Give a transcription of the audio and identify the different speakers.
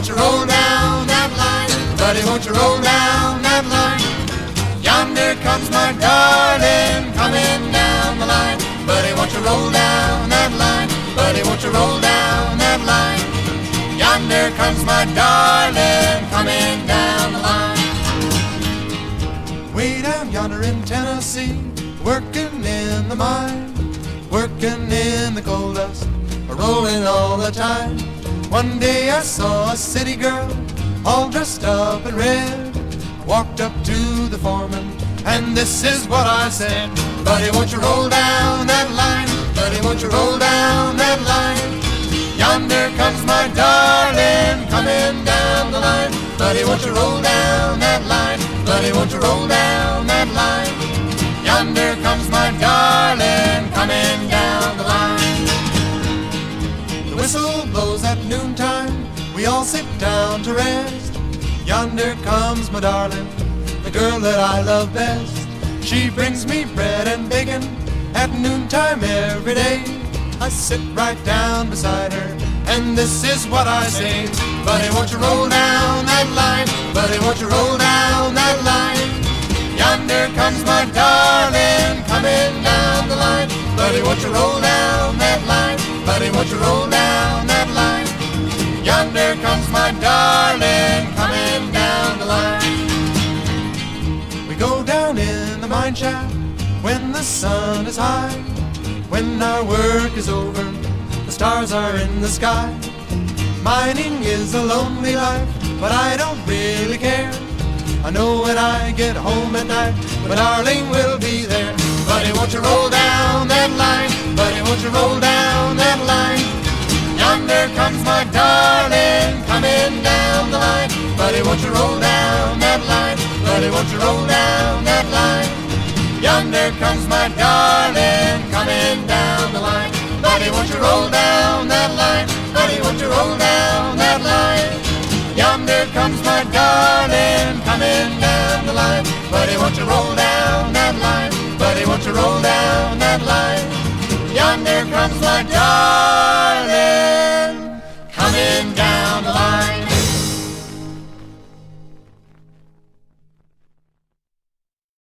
Speaker 1: won't you roll down that line? Buddy, won't you roll down that line? Yonder comes my darling, coming down the line. Buddy, won't you roll down that line? Buddy, won't you roll down that line? Yonder comes my darling, coming down the line. Way down yonder in Tennessee, working in the mine, working in the coal dust, rolling all the time. One day I saw a city girl, all dressed up in red, walked up to the foreman, and this is what I said. Buddy, won't you roll down that line? Buddy, won't you roll down that line? Yonder comes my darling, coming down the line. Buddy, won't you roll down that line? Buddy, won't you roll down that line? Yonder comes my darling, coming down the line. The whistle blows at noontime, we all sit down to rest. Yonder comes my darling, the girl that I love best. She brings me bread and bacon at noontime every day. I sit right down beside her, and this is what I say. Buddy, won't you roll down that line? Buddy, won't you roll down that line? Yonder comes my darling, coming down the line. Buddy, won't you roll down that line? Buddy, won't you roll down that line? Yonder comes my darling, coming down the line. We go down in the mine shaft when the sun is high. When our work is over, the stars are in the sky. Mining is a lonely life, but I don't really care. I know when I get home at night, my darling will be there. Buddy, won't you roll down that line? Buddy, won't you roll down that line? Yonder comes my darling, coming down the line. Buddy, won't you roll down that line? Buddy, won't you roll down that line? Yonder comes my darling, coming down the line. Buddy, won't you roll down that line? Buddy, won't you roll down that line? Yonder comes my darling, coming down the line. Buddy, won't you roll down that line? Buddy, won't you roll down that line? Yonder comes my darling.